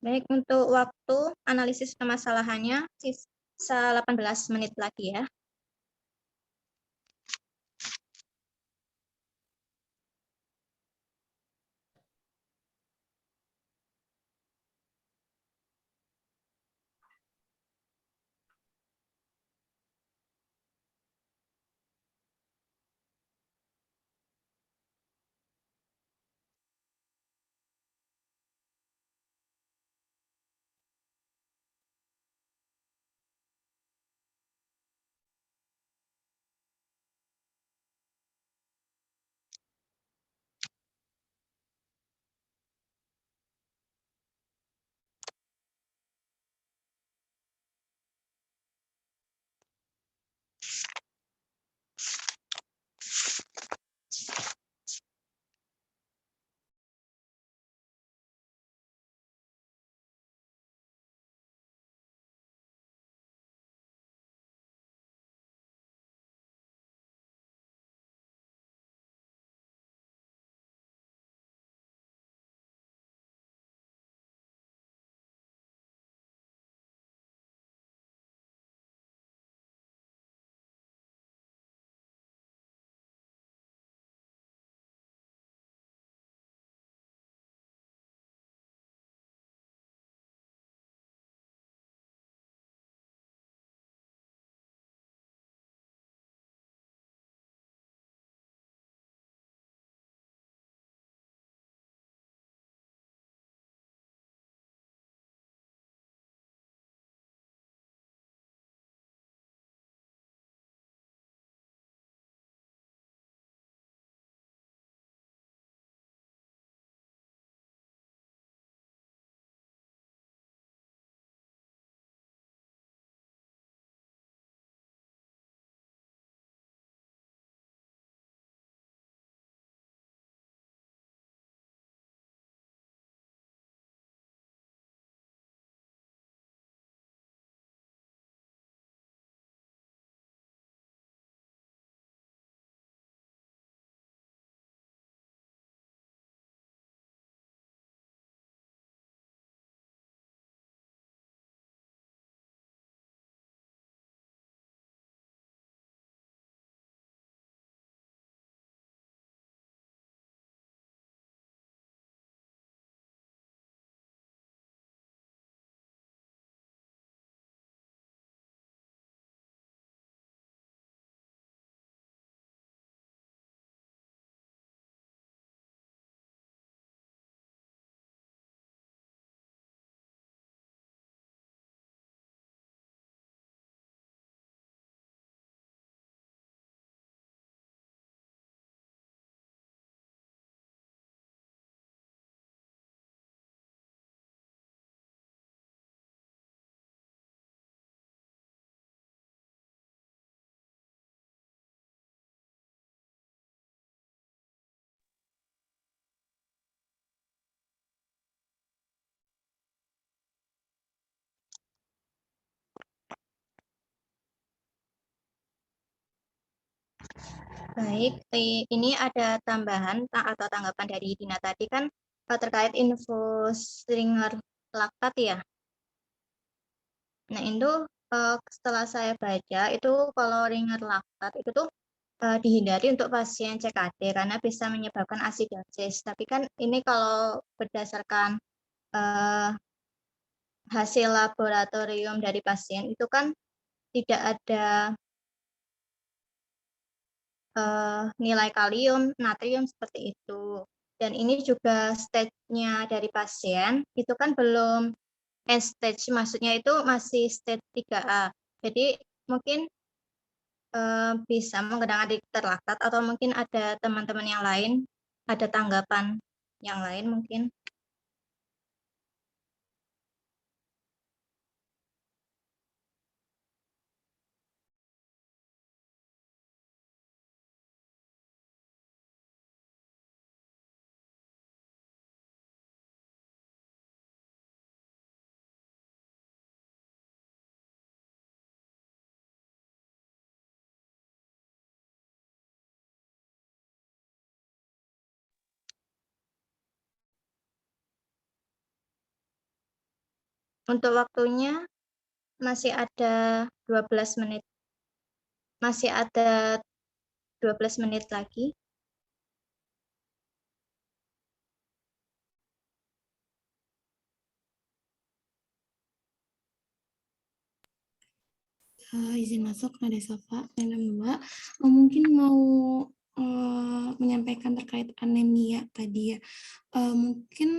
Baik, untuk waktu analisis permasalahannya sisa 18 menit lagi ya. Baik, ini ada tambahan atau tanggapan dari Dina tadi kan terkait info stringer laktat ya. Nah itu setelah saya baca itu kalau ringer laktat itu tuh dihindari untuk pasien CKD karena bisa menyebabkan asidosis. Tapi kan ini kalau berdasarkan hasil laboratorium dari pasien itu kan tidak ada nilai kalium, natrium seperti itu. Dan ini juga stage-nya dari pasien itu kan belum end stage, maksudnya itu masih stage 3A. Jadi mungkin bisa menggunakan dikter laktat atau mungkin ada teman-teman yang lain, ada tanggapan yang lain mungkin. Untuk waktunya masih ada 12 menit. Masih ada 12 menit lagi. Izin masuk, Nada Safa, Mbak. Mungkin mau menyampaikan terkait anemia tadi ya. Mungkin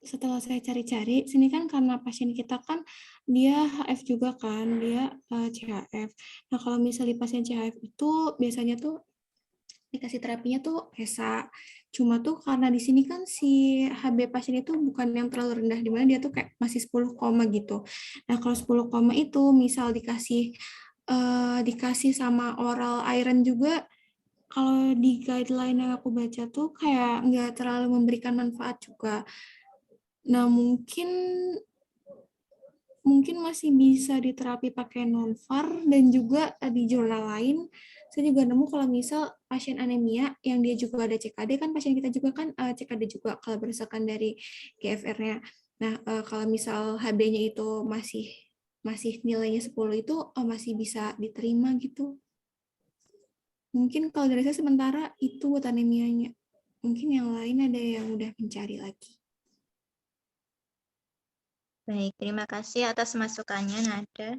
setelah saya cari-cari, sini kan karena pasien kita kan dia HF juga kan, dia CHF. Nah kalau misalnya pasien CHF itu biasanya tuh dikasih terapinya tuh ESA. Cuma tuh karena di sini kan si HB pasien itu bukan yang terlalu rendah, di mana dia tuh kayak masih 10 koma gitu. Nah, kalau 10 koma itu misal dikasih sama oral iron juga, kalau di guideline yang aku baca tuh kayak nggak terlalu memberikan manfaat juga. Nah, mungkin masih bisa diterapi pakai non-var, dan juga di jurnal lain saya juga nemu kalau misal pasien anemia yang dia juga ada CKD, kan pasien kita juga kan CKD juga kalau berdasarkan dari GFR-nya. Nah, kalau misal HB-nya itu masih masih nilainya 10 itu masih bisa diterima gitu. Mungkin kalau dari saya sementara itu buat anemianya. Mungkin yang lain ada yang udah mencari lagi. Baik, terima kasih atas masukannya, Nada.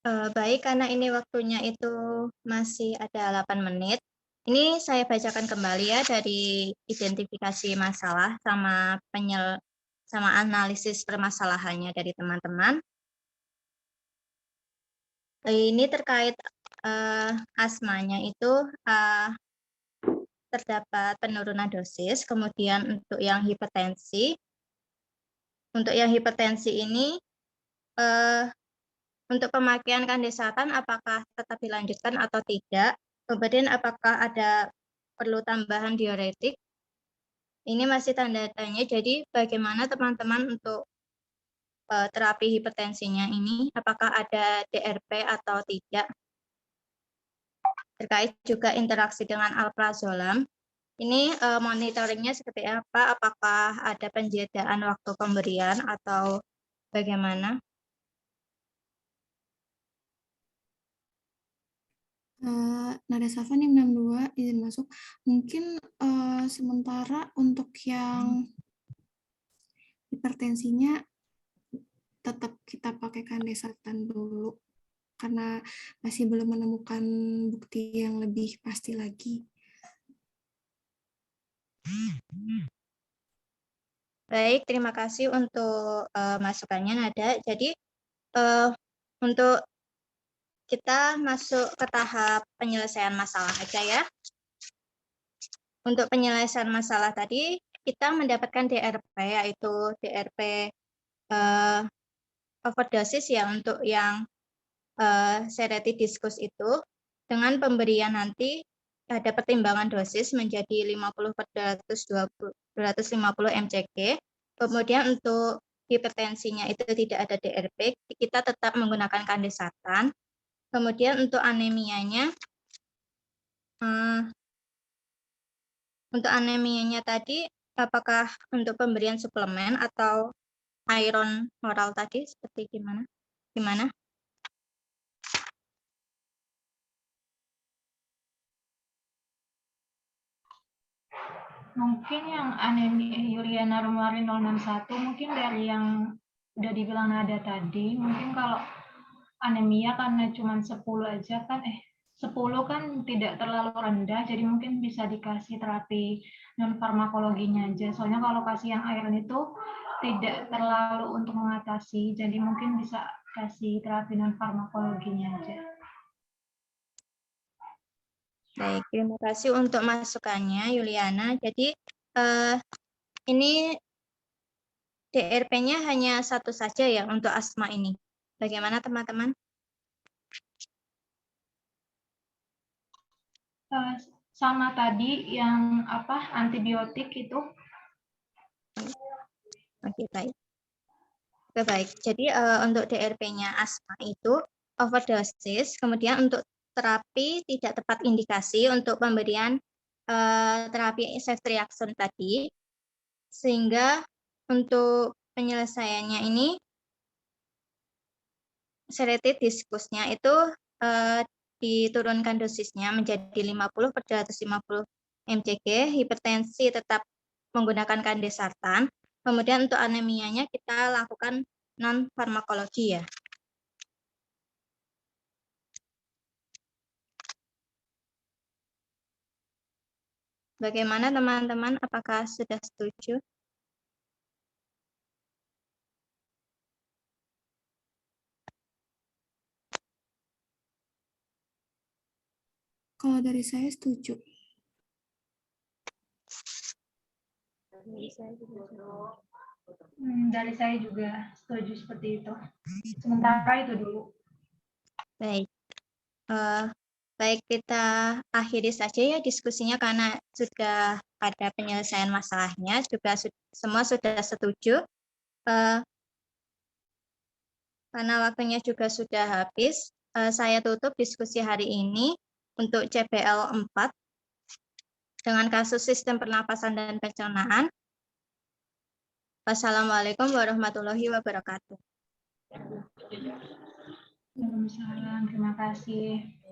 Baik, karena ini waktunya itu masih ada 8 menit. Ini saya bacakan kembali ya dari identifikasi masalah sama analisis permasalahannya dari teman-teman. Ini terkait asmanya itu terdapat penurunan dosis, kemudian untuk yang hipertensi ini untuk pemakaian kandesatan apakah tetap dilanjutkan atau tidak, kemudian apakah ada perlu tambahan diuretik, ini masih tanda tanya. Jadi bagaimana teman-teman untuk terapi hipertensinya ini, apakah ada DRP atau tidak. Terkait juga interaksi dengan alprazolam, ini monitoringnya seperti apa, apakah ada penjedaan waktu pemberian atau bagaimana? Nada Safa nih 62 izin masuk. Mungkin sementara untuk yang hipertensinya tetap kita pakai kandesatan dulu karena masih belum menemukan bukti yang lebih pasti lagi. Baik, terima kasih untuk masukannya Nada. Jadi untuk kita masuk ke tahap penyelesaian masalah aja ya. Untuk penyelesaian masalah tadi, kita mendapatkan DRP, yaitu DRP overdosis ya untuk yang sereti diskus itu, dengan pemberian nanti ada pertimbangan dosis menjadi 50/250 mcg. Kemudian untuk hipertensinya itu tidak ada DRP, kita tetap menggunakan kandesatan. Kemudian untuk anemianya, tadi, apakah untuk pemberian suplemen atau iron oral tadi seperti gimana? Mungkin yang anemia Yuliana Rumari 061 mungkin dari yang udah dibilang Nada tadi, mungkin kalau anemia karena cuma 10 aja kan 10 kan tidak terlalu rendah, jadi mungkin bisa dikasih terapi non farmakologinya aja. Soalnya kalau kasih yang iron itu tidak terlalu untuk mengatasi, jadi mungkin bisa kasih terapi non farmakologinya aja. Baik, terima kasih untuk masukannya Yuliana. Jadi ini DRP-nya hanya satu saja ya untuk asma ini. Bagaimana teman-teman? Sama tadi yang antibiotik itu. Oke, baik. Oke, baik. Jadi untuk DRP-nya asma itu overdosis, kemudian untuk terapi tidak tepat indikasi untuk pemberian terapi ceftriaxone tadi, sehingga untuk penyelesaiannya ini sereti diskusnya itu diturunkan dosisnya menjadi 50/250 mcg, hipertensi tetap menggunakan kandesatan, kemudian untuk anemianya kita lakukan non farmakologi ya. Bagaimana teman-teman, apakah sudah setuju? Kalau dari saya setuju. Dari saya juga setuju seperti itu. Sementara itu dulu. Baik. Baik, kita akhiri saja ya diskusinya karena sudah ada penyelesaian masalahnya, juga semua sudah setuju. Karena waktunya juga sudah habis, saya tutup diskusi hari ini untuk CPL 4 dengan kasus sistem pernapasan dan pencernaan. Wassalamualaikum warahmatullahi wabarakatuh. Waalaikumsalam, terima kasih.